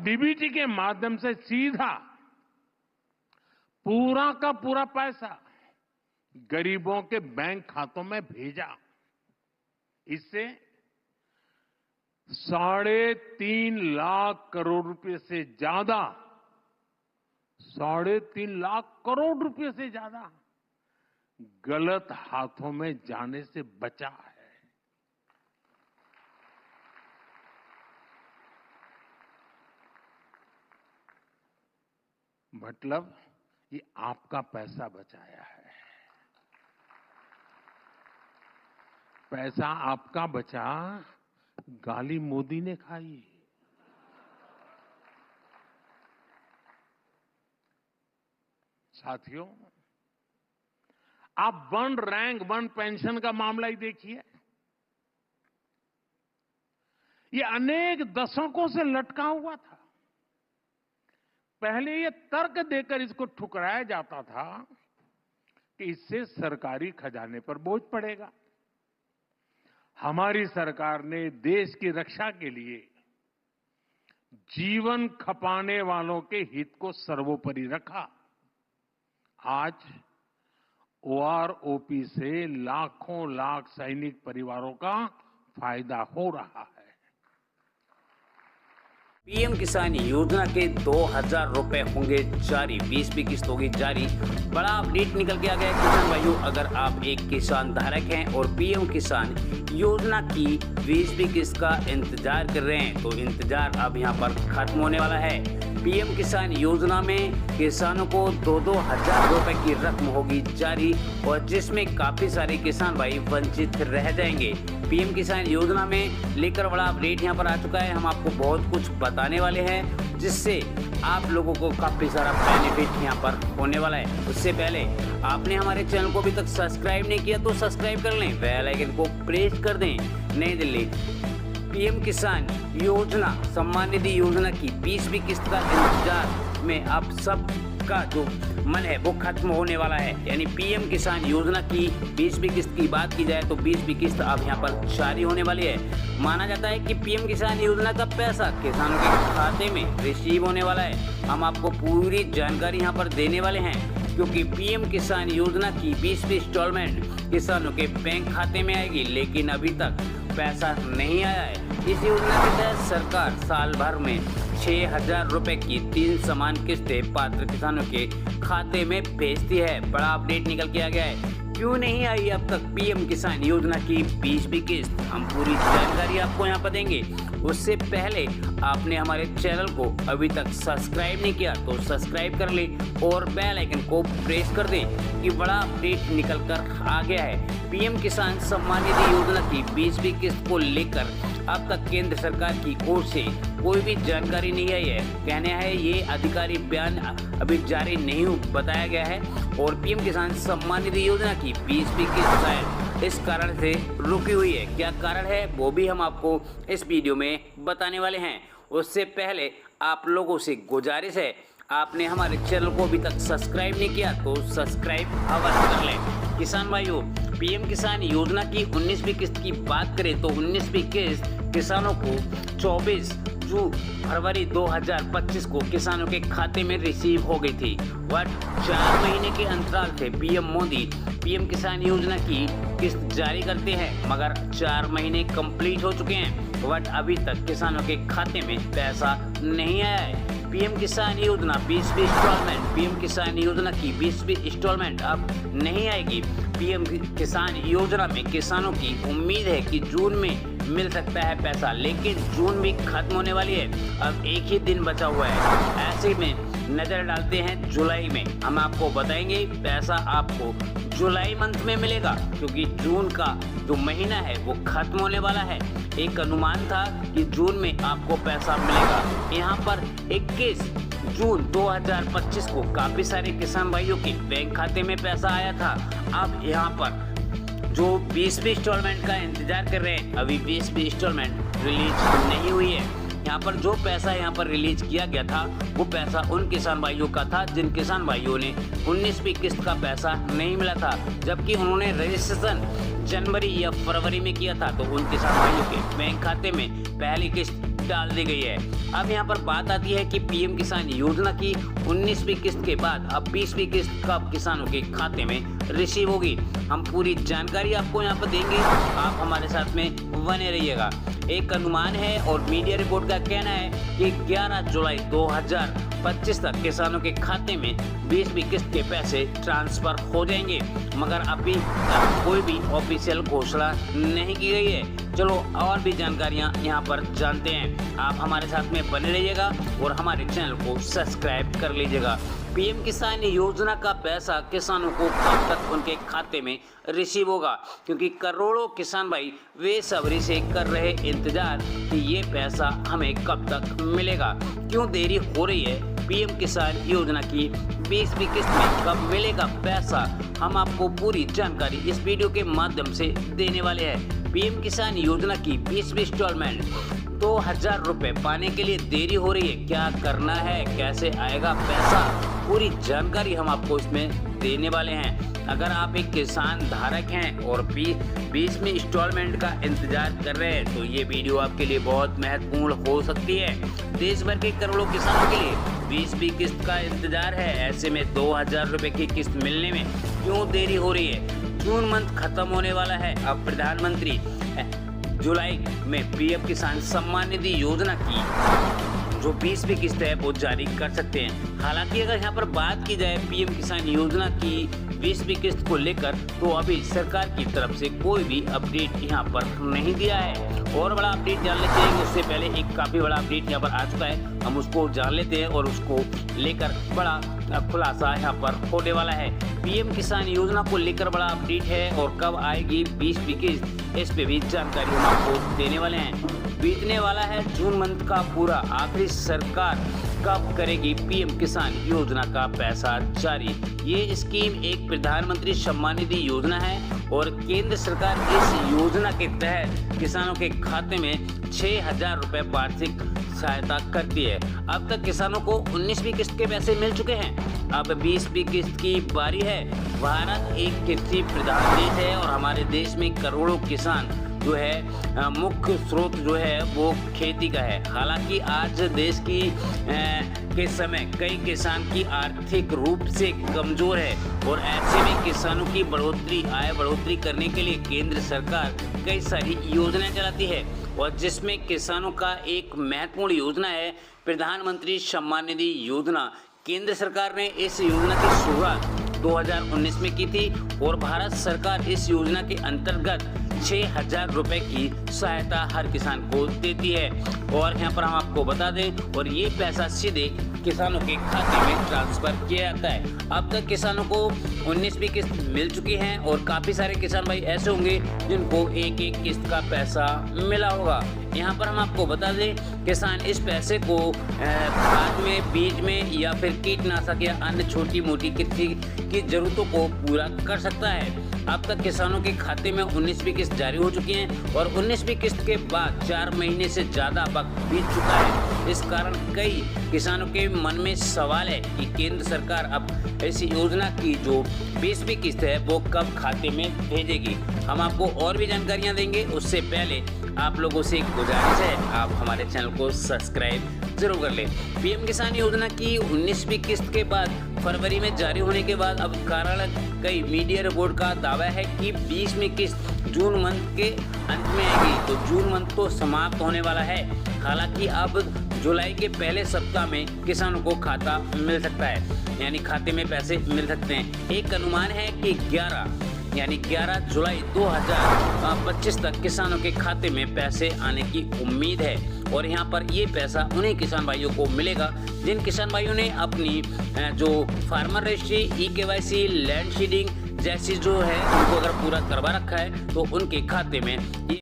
DBT के माध्यम से सीधा पूरा का पूरा पैसा गरीबों के बैंक खातों में भेजा। इससे 3.5 लाख करोड़ रुपए से ज्यादा 3.5 लाख करोड़ रुपए से ज्यादा गलत हाथों में जाने से बचा है। मतलब ये आपका पैसा बचाया है। पैसा आपका बचा, गाली मोदी ने खाई। साथियों, आप वन रैंक वन पेंशन का मामला ही देखिए। ये अनेक दशकों से लटका हुआ था। पहले ये तर्क देकर इसको ठुकराया जाता था कि इससे सरकारी खजाने पर बोझ पड़ेगा। हमारी सरकार ने देश की रक्षा के लिए जीवन खपाने वालों के हित को सर्वोपरि रखा। आज ओआरओपी से लाखों लाख सैनिक परिवारों का फायदा हो रहा है। पीएम किसान योजना के 2000 रुपए होंगे जारी, 20वीं किस्त होगी जारी। बड़ा अपडेट निकल के आ गया किसान भाइयों। अगर आप एक किसान धारक हैं और पीएम किसान योजना की 20वीं किस्त का इंतजार कर रहे हैं तो इंतजार अब यहां पर खत्म होने वाला है। पीएम किसान योजना में किसानों को 2-2 हजार रुपए की रकम होगी जारी और जिसमें काफी सारे किसान भाई वंचित रह जाएंगे। पीएम किसान योजना में लेकर बड़ा अपडेट यहां पर आ चुका है। हम आपको बहुत कुछ बताने वाले हैं जिससे आप लोगों को काफी सारा बेनिफिट यहां पर होने वाला है। उससे पहले आपने हमारे चैनल को अभी तक सब्सक्राइब नहीं किया तो सब्सक्राइब कर लें, बेल आइकन को प्रेस कर दें। नई दिल्ली पीएम किसान योजना सम्मान निधि योजना की 20वीं किस्त का इंतजार में आप सब का जो मन है वो खत्म होने वाला है। यानी पीएम किसान योजना की 20वीं किस्त की बात की जाए तो 20वीं किस्त अब यहाँ पर जारी होने वाली है। माना जाता है कि पीएम किसान योजना का पैसा किसानों के खाते में रिसीव होने वाला है। हम आपको पूरी जानकारी यहाँ पर देने वाले हैं क्योंकि पीएम किसान योजना की 20वीं इंस्टॉलमेंट किसानों के बैंक खाते में आएगी, लेकिन अभी तक पैसा नहीं आया है। इस योजना के तहत सरकार साल भर में 6,000 रुपए की 3 समान किस्तें पात्र किसानों के खाते में भेजती है। बड़ा अपडेट निकल के आ गया है। क्यों नहीं आई अब तक पीएम किसान योजना की 20वीं किस्त, हम पूरी जानकारी आपको यहाँ पर देंगे। उससे पहले आपने हमारे चैनल को अभी तक सब्सक्राइब नहीं किया तो सब्सक्राइब कर ले और बेल आइकन को प्रेस कर दें कि बड़ा अपडेट निकल कर आ गया है। पीएम किसान सम्मान निधि योजना की 20वीं किस्त को लेकर अब तक केंद्र सरकार की ओर से कोई भी जानकारी नहीं आई है। कहना है ये आधिकारिक बयान अभी जारी नहीं बताया गया है और पीएम किसान सम्मान निधि योजना की 20वीं किस्त शायद इस कारण से रुकी हुई है। क्या कारण है वो भी हम आपको इस वीडियो में बताने वाले हैं। उससे पहले आप लोगों से गुजारिश है, आपने हमारे चैनल को अभी तक सब्सक्राइब नहीं किया तो सब्सक्राइब अवश्य कर लें। किसान भाइयों, पीएम किसान योजना की 19वीं किस्त की बात करें तो 19वीं किस्त किसानों को 24 फरवरी 2025 को किसानों के खाते में रिसीव हो गई थी। वह 4 महीने के अंतराल से पीएम मोदी पीएम किसान योजना की किस्त जारी करते हैं, मगर 4 महीने कंप्लीट हो चुके हैं बट अभी तक किसानों के खाते में पैसा नहीं आया है। पीएम किसान योजना 20वीं इंस्टॉलमेंट, पीएम किसान योजना की 20वीं इंस्टॉलमेंट अब नहीं आएगी। पीएम किसान योजना में किसानों की उम्मीद है कि जून में मिल सकता है पैसा, लेकिन जून भी खत्म होने वाली है। अब एक ही दिन बचा हुआ है। ऐसे में नजर डालते हैं जुलाई में। हम आपको बताएंगे पैसा आपको जुलाई मंथ में मिलेगा क्योंकि जून का जो महीना है वो खत्म होने वाला है। एक अनुमान था कि जून में आपको पैसा मिलेगा। यहाँ पर 21 जून 2025 को काफी सारे किसान भाइयों के बैंक खाते में पैसा आया था। अब यहाँ पर जो 20वीं इंस्टॉलमेंट का इंतजार कर रहे हैं, अभी 20वीं इंस्टॉलमेंट रिलीज नहीं हुई है। यहाँ पर जो पैसा यहाँ पर रिलीज किया गया था वो पैसा उन किसान भाइयों का था जिन किसान भाइयों ने 19वीं किस्त का पैसा नहीं मिला था, जबकि उन्होंने रजिस्ट्रेशन जनवरी या फरवरी में किया था तो उन किसान भाइयों के बैंक खाते में पहली किस्त डाल दी गई है। अब यहाँ पर बात आती है कि पीएम किसान योजना की 19वीं किस्त के बाद अब 20वीं किस्त कब किसानों के खाते में रिसीव होगी। हम पूरी जानकारी आपको यहाँ पर देंगे, आप हमारे साथ में बने रहिएगा। एक अनुमान है और मीडिया रिपोर्ट का कहना है कि 11 जुलाई 2025 तक किसानों के खाते में 20वीं किस्त के पैसे ट्रांसफर हो जाएंगे, मगर अभी तक कोई भी ऑफिशियल घोषणा नहीं की गई है। चलो और भी जानकारियां यहां पर जानते हैं। आप हमारे साथ में बने रहिएगा और हमारे चैनल को सब्सक्राइब कर लीजिएगा। पीएम किसान योजना का पैसा किसानों को कब तक उनके खाते में रिसीव होगा, क्योंकि करोड़ों किसान भाई बेसब्री से कर रहे इंतजार कि ये पैसा हमें कब तक मिलेगा। क्यों देरी हो रही है पीएम किसान योजना की 20वीं किस्त में कब मिलेगा पैसा, हम आपको पूरी जानकारी इस वीडियो के माध्यम से देने वाले हैं। पीएम किसान योजना की 20वीं इंस्टॉलमेंट 2000 रुपए पाने के लिए देरी हो रही है, क्या करना है, कैसे आएगा पैसा, पूरी जानकारी हम आपको इसमें देने वाले हैं। अगर आप एक किसान धारक हैं और 20वीं इंस्टॉलमेंट का इंतजार कर रहे हैं तो ये वीडियो आपके लिए बहुत महत्वपूर्ण हो सकती है। देश भर के करोड़ों किसानों के लिए 20वीं किस्त का इंतजार है। ऐसे में 2000 रुपए की किस्त मिलने में क्यों देरी हो रही है। जून मंथ खत्म होने वाला है। अब प्रधानमंत्री जुलाई में पीएम किसान सम्मान निधि योजना की जो 20वीं किस्त है वो जारी कर सकते हैं। हालांकि अगर यहाँ पर बात की जाए पीएम किसान योजना की 20वीं किस्त को लेकर तो अभी सरकार की तरफ से कोई भी अपडेट यहाँ पर नहीं दिया है। और बड़ा अपडेट जान लेते हैं, उससे पहले एक काफी बड़ा अपडेट यहाँ पर आ चुका है, हम उसको जान लेते हैं और उसको लेकर बड़ा खुलासा यहाँ पर होने वाला है। पीएम किसान योजना को लेकर बड़ा अपडेट है और कब आएगी 20वीं किस्त, इस पे भी जानकारी हम आपको देने वाले हैं। बीतने वाला है जून मंथ का पूरा, आखिर सरकार कब करेगी पीएम किसान योजना का पैसा जारी। ये स्कीम एक प्रधानमंत्री सम्मान निधि योजना है और केंद्र सरकार इस योजना के तहत किसानों के खाते में 6000 रुपए वार्षिक सहायता करती है। अब तक किसानों को 19वीं किस्त के पैसे मिल चुके हैं, अब 20वीं किस्त की बारी है। भारत एक कृषि प्रधान देश है और हमारे देश में करोड़ों किसान जो है मुख्य स्रोत जो है वो खेती का है। हालांकि आज देश की के समय कई किसान की आर्थिक रूप से कमजोर है और ऐसे में किसानों की आय बढ़ोतरी करने के लिए केंद्र सरकार कई सारी योजनाएं चलाती है और जिसमें किसानों का एक महत्वपूर्ण योजना है प्रधानमंत्री सम्मान निधि योजना। केंद्र सरकार ने इस योजना की शुरुआत 2019 में की थी और भारत सरकार इस योजना के अंतर्गत 6000 रुपए की सहायता हर किसान को देती है। और यहाँ पर हम आपको बता दें और ये पैसा सीधे किसानों के खाते में ट्रांसफर किया जाता है। अब तक किसानों को 19वीं किस्त मिल चुकी है और काफ़ी सारे किसान भाई ऐसे होंगे जिनको एक एक किस्त का पैसा मिला होगा। यहाँ पर हम आपको बता दें किसान इस पैसे को खाद में, बीज में या फिर कीटनाशक या अन्य छोटी मोटी कृषि की जरूरतों को पूरा कर सकता है। अब तक किसानों के खाते में 19वीं किस्त जारी हो चुकी है और 19वीं किस्त के बाद 4 महीने से ज़्यादा वक्त बीत चुका है। इस कारण कई किसानों के मन में सवाल है कि केंद्र सरकार अब इस योजना की जो 20वीं किस्त है वो कब खाते में भेजेगी। हम आपको और भी जानकारियां देंगे, उससे पहले आप लोगों से एक गुजारिश है, आप हमारे चैनल को सब्सक्राइब जरूर कर लें। पीएम किसान योजना की 19वीं किस्त के बाद फरवरी में जारी होने के बाद अब कारण कई मीडिया रिपोर्ट का दावा है कि 20वीं किस्त जून मंथ के अंत में आएगी। तो जून मंथ तो समाप्त होने वाला है। हालांकि अब जुलाई के पहले सप्ताह में किसानों को खाता मिल सकता है, यानी खाते में पैसे मिल सकते हैं। एक अनुमान है कि 11 जुलाई 2025 तक किसानों के खाते में पैसे आने की उम्मीद है और यहाँ पर ये पैसा उन्हीं किसान भाइयों को मिलेगा जिन किसान भाइयों ने अपनी जो फार्मर रजिस्ट्री, ई-KYC, लैंड सीडिंग जैसी जो है उनको अगर पूरा करवा रखा है तो उनके खाते में